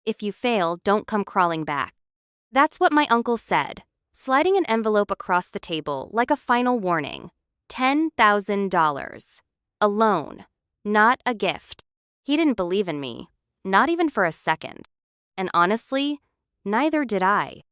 If you fail, don't come crawling back. That's what my uncle said, sliding an envelope across the table like a final warning. $10,000. A loan, not a gift. He didn't believe in me, not even for a second. And honestly, neither did I.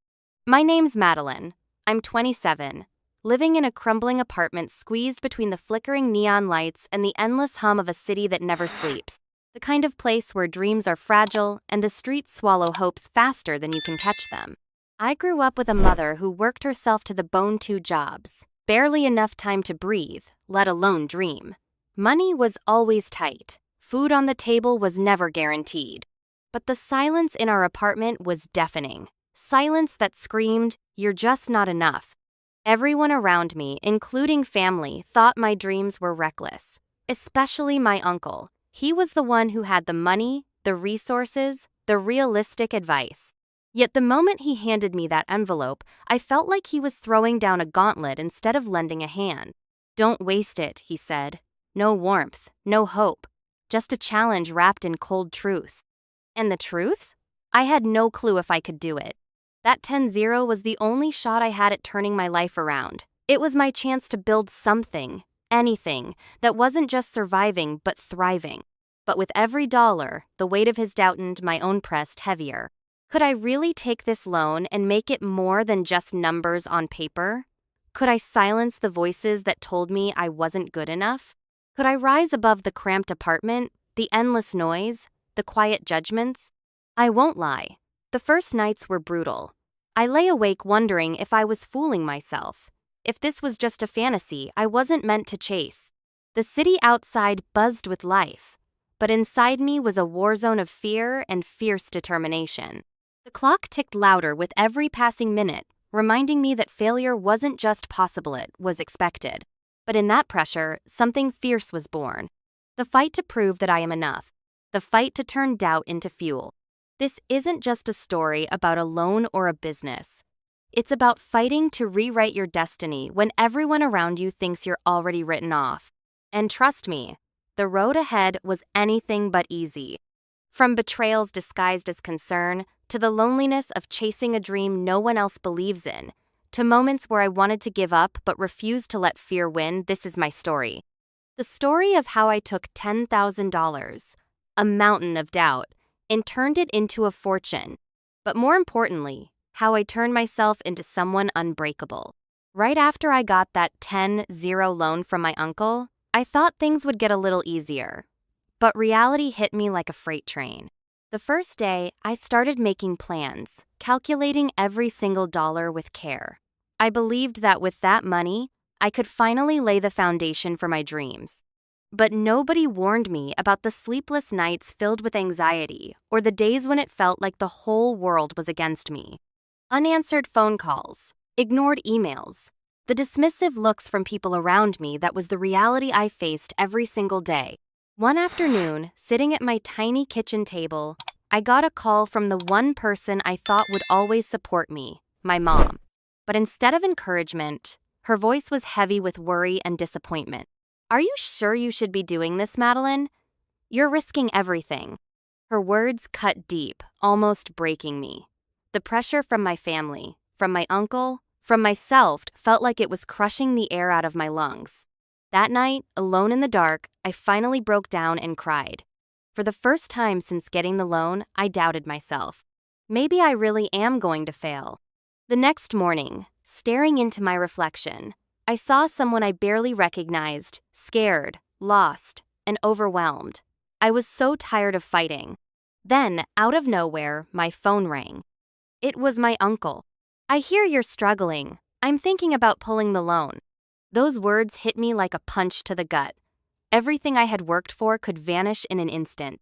My name's Madeline. I'm 27, living in a crumbling apartment squeezed between the flickering neon lights and the endless hum of a city that never sleeps. The kind of place where dreams are fragile and the streets swallow hopes faster than you can catch them. I grew up with a mother who worked herself to the bone 2 jobs, barely enough time to breathe, let alone dream. Money was always tight. Food on the table was never guaranteed. But the silence in our apartment was deafening. Silence that screamed, "You're just not enough." Everyone around me, including family, thought my dreams were reckless. Especially my uncle. He was the one who had the money, the resources, the realistic advice. Yet the moment he handed me that envelope, I felt like he was throwing down a gauntlet instead of lending a hand. "Don't waste it," he said. "No warmth, no hope. Just a challenge wrapped in cold truth." And the truth? I had no clue if I could do it. That 10-0 was the only shot I had at turning my life around. It was my chance to build something, anything, that wasn't just surviving but thriving. But with every dollar, the weight of his doubt and my own pressed heavier. Could I really take this loan and make it more than just numbers on paper? Could I silence the voices that told me I wasn't good enough? Could I rise above the cramped apartment, the endless noise, the quiet judgments? I won't lie. The first nights were brutal. I lay awake wondering if I was fooling myself. If this was just a fantasy I wasn't meant to chase. The city outside buzzed with life, but inside me was a war zone of fear and fierce determination. The clock ticked louder with every passing minute, reminding me that failure wasn't just possible, it was expected. But in that pressure, something fierce was born. The fight to prove that I am enough. The fight to turn doubt into fuel. This isn't just a story about a loan or a business. It's about fighting to rewrite your destiny when everyone around you thinks you're already written off. And trust me, the road ahead was anything but easy. From betrayals disguised as concern, to the loneliness of chasing a dream no one else believes in, to moments where I wanted to give up but refused to let fear win, this is my story. The story of how I took $10,000, a mountain of doubt, and turned it into a fortune. But more importantly, how I turned myself into someone unbreakable. Right after I got that 10-0 loan from my uncle, I thought things would get a little easier. But reality hit me like a freight train. The first day, I started making plans, calculating every single dollar with care. I believed that with that money, I could finally lay the foundation for my dreams. But nobody warned me about the sleepless nights filled with anxiety or the days when it felt like the whole world was against me. Unanswered phone calls, ignored emails, the dismissive looks from people around me, that was the reality I faced every single day. One afternoon, sitting at my tiny kitchen table, I got a call from the one person I thought would always support me, my mom. But instead of encouragement, her voice was heavy with worry and disappointment. "Are you sure you should be doing this, Madeline? You're risking everything." Her words cut deep, almost breaking me. The pressure from my family, from my uncle, from myself felt like it was crushing the air out of my lungs. That night, alone in the dark, I finally broke down and cried. For the first time since getting the loan, I doubted myself. Maybe I really am going to fail. The next morning, staring into my reflection, I saw someone I barely recognized, scared, lost, and overwhelmed. I was so tired of fighting. Then, out of nowhere, my phone rang. It was my uncle. "I hear you're struggling. I'm thinking about pulling the loan." Those words hit me like a punch to the gut. Everything I had worked for could vanish in an instant.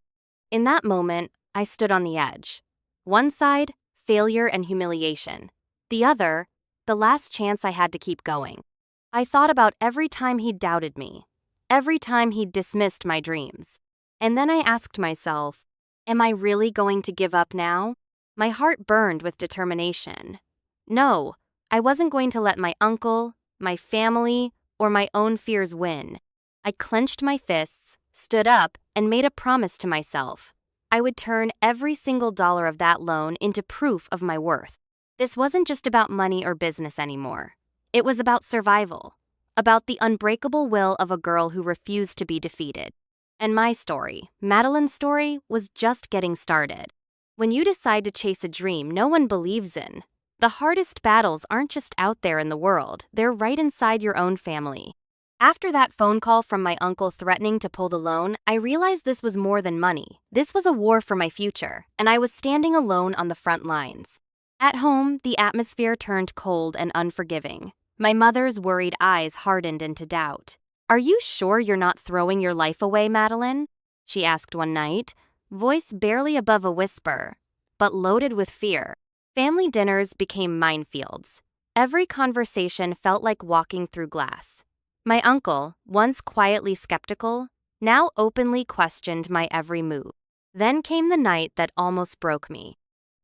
In that moment, I stood on the edge. One side, failure and humiliation. The other, the last chance I had to keep going. I thought about every time he'd doubted me, every time he'd dismissed my dreams. And then I asked myself, am I really going to give up now? My heart burned with determination. No, I wasn't going to let my uncle, my family, or my own fears win. I clenched my fists, stood up, and made a promise to myself. I would turn every single dollar of that loan into proof of my worth. This wasn't just about money or business anymore. It was about survival, about the unbreakable will of a girl who refused to be defeated. And my story, Madeline's story, was just getting started. When you decide to chase a dream no one believes in, the hardest battles aren't just out there in the world, they're right inside your own family. After that phone call from my uncle threatening to pull the loan, I realized this was more than money. This was a war for my future, and I was standing alone on the front lines. At home, the atmosphere turned cold and unforgiving. My mother's worried eyes hardened into doubt. "Are you sure you're not throwing your life away, Madeline?" she asked one night, voice barely above a whisper, but loaded with fear. Family dinners became minefields. Every conversation felt like walking through glass. My uncle, once quietly skeptical, now openly questioned my every move. Then came the night that almost broke me.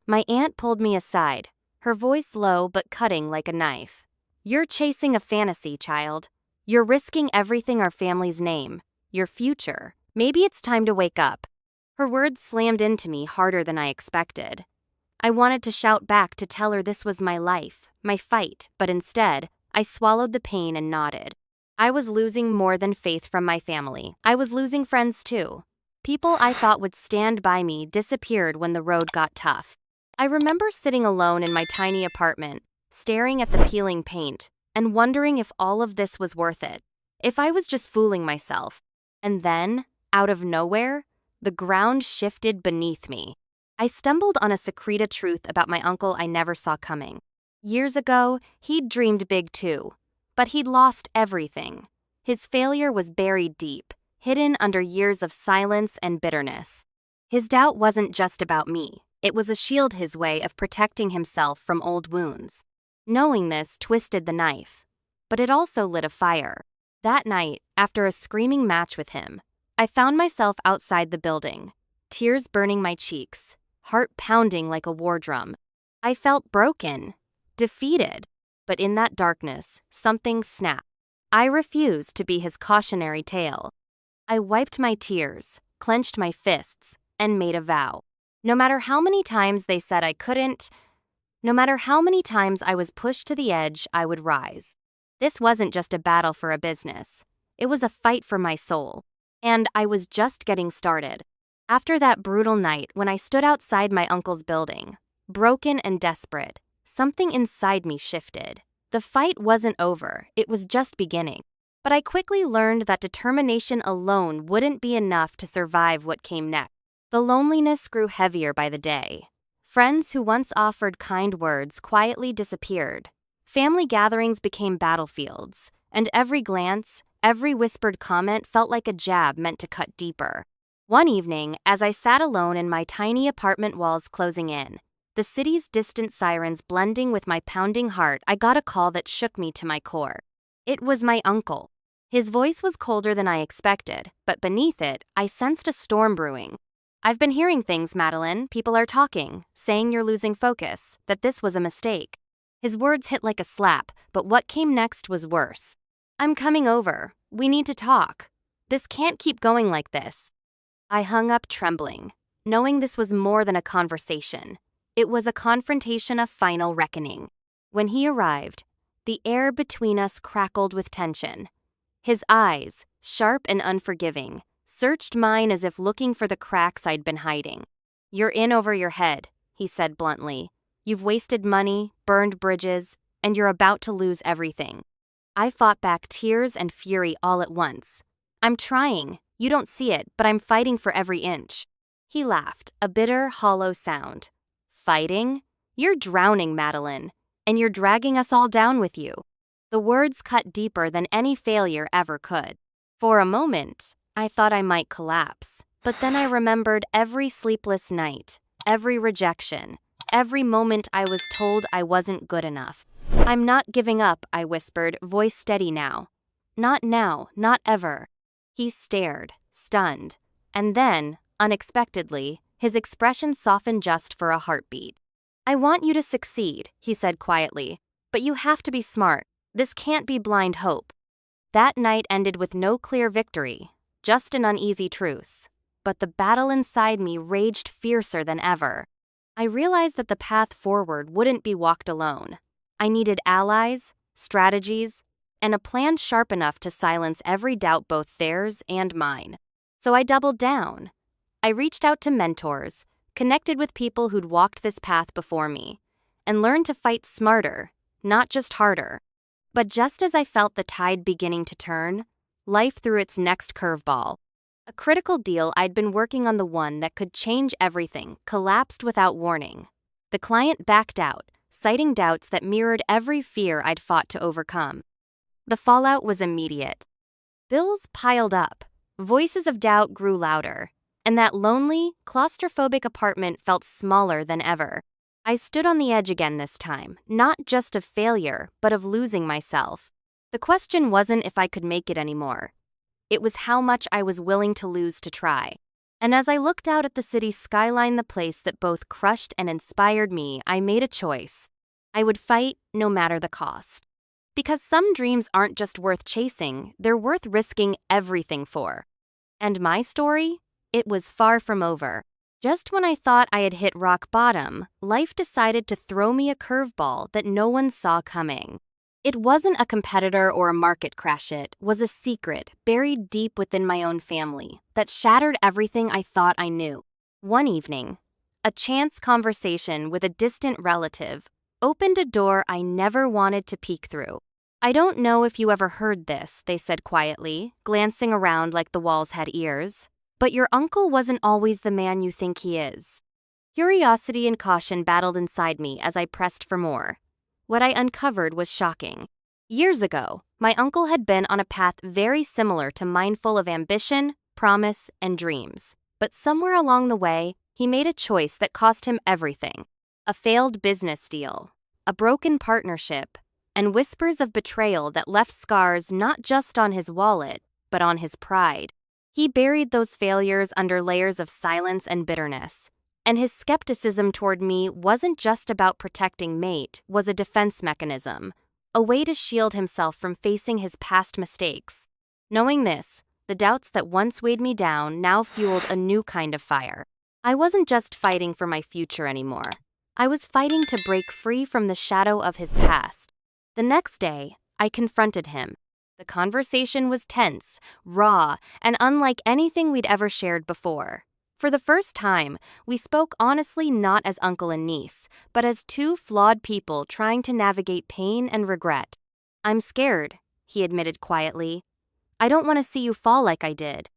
My aunt pulled me aside, her voice low but cutting like a knife. "You're chasing a fantasy, child. You're risking everything our family's name, your future. Maybe it's time to wake up." Her words slammed into me harder than I expected. I wanted to shout back to tell her this was my life, my fight, but instead, I swallowed the pain and nodded. I was losing more than faith from my family. I was losing friends too. People I thought would stand by me disappeared when the road got tough. I remember sitting alone in my tiny apartment, staring at the peeling paint, and wondering if all of this was worth it, if I was just fooling myself. And then, out of nowhere, the ground shifted beneath me. I stumbled on a secreta truth about my uncle I never saw coming. Years ago, he'd dreamed big too, but he'd lost everything. His failure was buried deep, hidden under years of silence and bitterness. His doubt wasn't just about me. It was a shield his way of protecting himself from old wounds. Knowing this twisted the knife, but it also lit a fire. That night, after a screaming match with him, I found myself outside the building, tears burning my cheeks, heart pounding like a war drum. I felt broken, defeated, but in that darkness, something snapped. I refused to be his cautionary tale. I wiped my tears, clenched my fists, and made a vow. No matter how many times they said I couldn't, no matter how many times I was pushed to the edge, I would rise. This wasn't just a battle for a business. It was a fight for my soul. And I was just getting started. After that brutal night when I stood outside my uncle's building, broken and desperate, something inside me shifted. The fight wasn't over, it was just beginning. But I quickly learned that determination alone wouldn't be enough to survive what came next. The loneliness grew heavier by the day. Friends who once offered kind words quietly disappeared. Family gatherings became battlefields, and every glance, every whispered comment felt like a jab meant to cut deeper. One evening, as I sat alone in my tiny apartment walls closing in, the city's distant sirens blending with my pounding heart, I got a call that shook me to my core. It was my uncle. His voice was colder than I expected, but beneath it, I sensed a storm brewing. "I've been hearing things, Madeline. People are talking, saying you're losing focus, that this was a mistake." His words hit like a slap, but what came next was worse. "I'm coming over. We need to talk. This can't keep going like this." I hung up trembling, knowing this was more than a conversation. It was a confrontation of final reckoning. When he arrived, the air between us crackled with tension. His eyes, sharp and unforgiving, searched mine as if looking for the cracks I'd been hiding. "You're in over your head," he said bluntly. "You've wasted money, burned bridges, and you're about to lose everything." I fought back tears and fury all at once. "I'm trying. You don't see it, but I'm fighting for every inch." He laughed, a bitter, hollow sound. "Fighting? You're drowning, Madeline, and you're dragging us all down with you." The words cut deeper than any failure ever could. For a moment, I thought I might collapse, but then I remembered every sleepless night, every rejection, every moment I was told I wasn't good enough. "I'm not giving up," I whispered, voice steady now. "Not now, not ever." He stared, stunned, and then, unexpectedly, his expression softened just for a heartbeat. "I want you to succeed," he said quietly, "but you have to be smart. This can't be blind hope." That night ended with no clear victory, just an uneasy truce. but the battle inside me raged fiercer than ever. I realized that the path forward wouldn't be walked alone. I needed allies, strategies, and a plan sharp enough to silence every doubt, both theirs and mine. So I doubled down. I reached out to mentors, connected with people who'd walked this path before me, and learned to fight smarter, not just harder. But just as I felt the tide beginning to turn, life threw its next curveball. A critical deal I'd been working on, the one that could change everything, collapsed without warning. The client backed out, citing doubts that mirrored every fear I'd fought to overcome. The fallout was immediate. Bills piled up, voices of doubt grew louder, and that lonely, claustrophobic apartment felt smaller than ever. I stood on the edge again this time, not just of failure, but of losing myself. The question wasn't if I could make it anymore. It was how much I was willing to lose to try. And as I looked out at the city skyline, the place that both crushed and inspired me, I made a choice. I would fight no matter the cost. Because some dreams aren't just worth chasing, they're worth risking everything for. And my story? It was far from over. Just when I thought I had hit rock bottom, life decided to throw me a curveball that no one saw coming. It wasn't a competitor or a market crash, it was a secret buried deep within my own family that shattered everything I thought I knew. One evening, a chance conversation with a distant relative opened a door I never wanted to peek through. "I don't know if you ever heard this," they said quietly, glancing around like the walls had ears, "but your uncle wasn't always the man you think he is." Curiosity and caution battled inside me as I pressed for more. What I uncovered was shocking. Years ago, my uncle had been on a path very similar to mine, full of ambition, promise, and dreams. But somewhere along the way, he made a choice that cost him everything. A failed business deal, a broken partnership, and whispers of betrayal that left scars not just on his wallet, but on his pride. He buried those failures under layers of silence and bitterness. And his skepticism toward me wasn't just about protecting mate, was a defense mechanism, a way to shield himself from facing his past mistakes. Knowing this, the doubts that once weighed me down now fueled a new kind of fire. I wasn't just fighting for my future anymore. I was fighting to break free from the shadow of his past. The next day, I confronted him. The conversation was tense, raw, and unlike anything we'd ever shared before. For the first time, we spoke honestly, not as uncle and niece, but as two flawed people trying to navigate pain and regret. "I'm scared," he admitted quietly. "I don't want to see you fall like I did."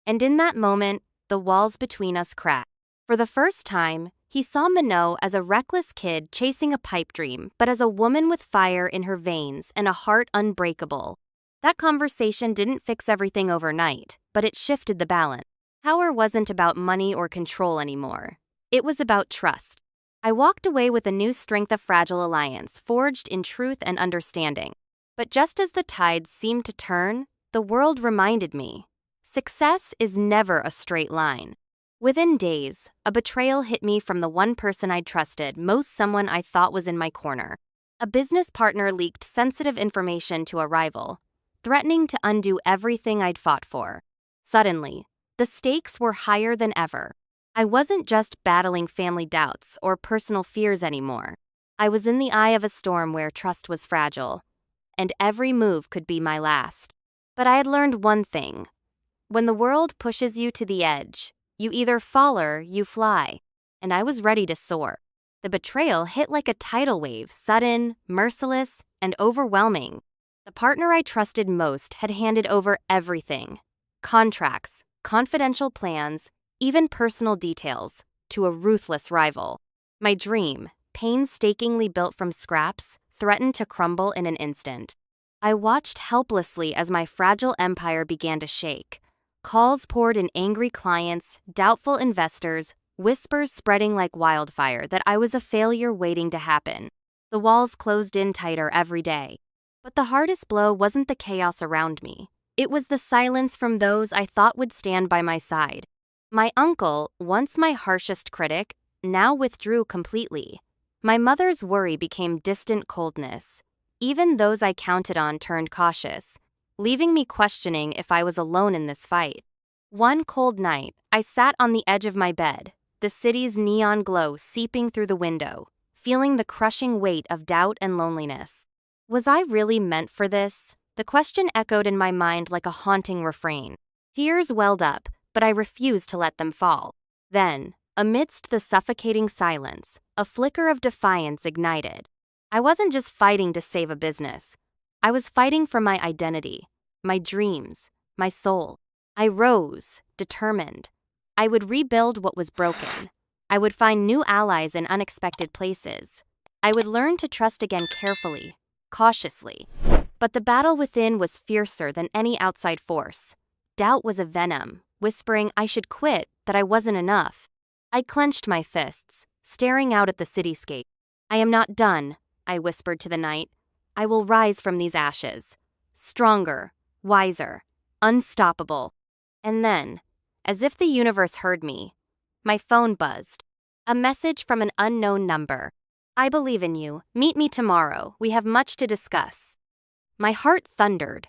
And in that moment, the walls between us cracked. For the first time, he saw Minot as a reckless kid chasing a pipe dream, but as a woman with fire in her veins and a heart unbreakable. That conversation didn't fix everything overnight, but it shifted the balance. Power wasn't about money or control anymore. It was about trust. I walked away with a new strength, of fragile alliance, forged in truth and understanding. But just as the tides seemed to turn, the world reminded me, success is never a straight line. Within days, a betrayal hit me from the one person I'd trusted most, someone I thought was in my corner. A business partner leaked sensitive information to a rival, threatening to undo everything I'd fought for. Suddenly, the stakes were higher than ever. I wasn't just battling family doubts or personal fears anymore. I was in the eye of a storm where trust was fragile, and every move could be my last. But I had learned one thing. When the world pushes you to the edge, you either fall or you fly. And I was ready to soar. The betrayal hit like a tidal wave, sudden, merciless, and overwhelming. The partner I trusted most had handed over everything. Contracts, confidential plans, even personal details, to a ruthless rival. My dream, painstakingly built from scraps, threatened to crumble in an instant. I watched helplessly as my fragile empire began to shake. Calls poured in, angry clients, doubtful investors, whispers spreading like wildfire that I was a failure waiting to happen. The walls closed in tighter every day. But the hardest blow wasn't the chaos around me. It was the silence from those I thought would stand by my side. My uncle, once my harshest critic, now withdrew completely. My mother's worry became distant coldness. Even those I counted on turned cautious, leaving me questioning if I was alone in this fight. One cold night, I sat on the edge of my bed, the city's neon glow seeping through the window, feeling the crushing weight of doubt and loneliness. Was I really meant for this? The question echoed in my mind like a haunting refrain. Tears welled up, but I refused to let them fall. Then, amidst the suffocating silence, a flicker of defiance ignited. I wasn't just fighting to save a business. I was fighting for my identity, my dreams, my soul. I rose, determined. I would rebuild what was broken. I would find new allies in unexpected places. I would learn to trust again carefully, cautiously. But the battle within was fiercer than any outside force. Doubt was a venom, whispering I should quit, that I wasn't enough. I clenched my fists, staring out at the cityscape. I am not done, I whispered to the night. I will rise from these ashes. Stronger, wiser, unstoppable. And then, as if the universe heard me, my phone buzzed. A message from an unknown number. I believe in you. Meet me tomorrow. We have much to discuss. My heart thundered.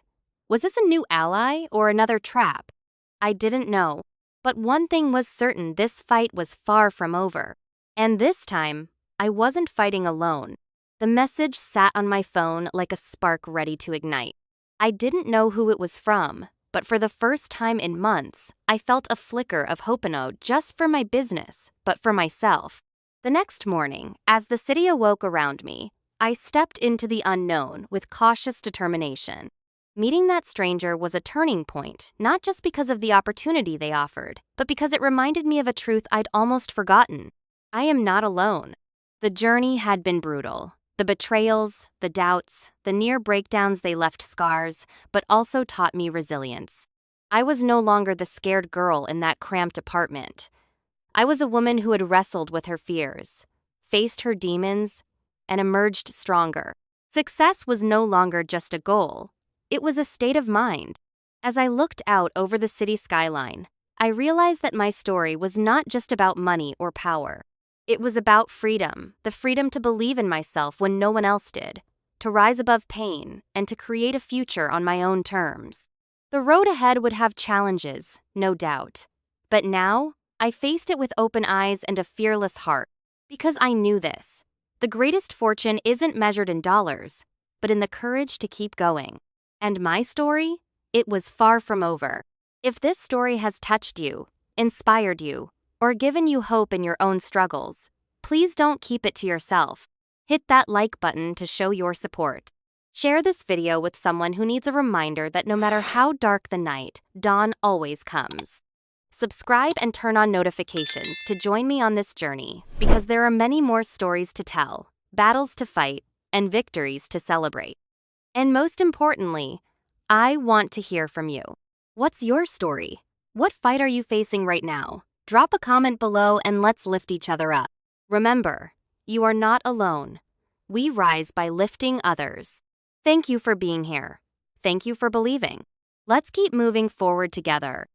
Was this a new ally or another trap? I didn't know. But one thing was certain, this fight was far from over. And this time, I wasn't fighting alone. The message sat on my phone like a spark ready to ignite. I didn't know who it was from, but for the first time in months, I felt a flicker of hope, not just for my business, but for myself. The next morning, as the city awoke around me, I stepped into the unknown with cautious determination. Meeting that stranger was a turning point, not just because of the opportunity they offered, but because it reminded me of a truth I'd almost forgotten. I am not alone. The journey had been brutal. The betrayals, the doubts, the near breakdowns, they left scars, but also taught me resilience. I was no longer the scared girl in that cramped apartment. I was a woman who had wrestled with her fears, faced her demons, and emerged stronger. Success was no longer just a goal. It was a state of mind. As I looked out over the city skyline, I realized that my story was not just about money or power. It was about freedom, the freedom to believe in myself when no one else did, to rise above pain, and to create a future on my own terms. The road ahead would have challenges, no doubt. But now, I faced it with open eyes and a fearless heart, because I knew this. The greatest fortune isn't measured in dollars, but in the courage to keep going. And my story? It was far from over. If this story has touched you, inspired you, or given you hope in your own struggles, please don't keep it to yourself. Hit that like button to show your support. Share this video with someone who needs a reminder that no matter how dark the night, dawn always comes. Subscribe and turn on notifications to join me on this journey, because there are many more stories to tell, battles to fight, and victories to celebrate. And most importantly, I want to hear from you. What's your story? What fight are you facing right now? Drop a comment below and let's lift each other up. Remember, you are not alone. We rise by lifting others. Thank you for being here. Thank you for believing. Let's keep moving forward together.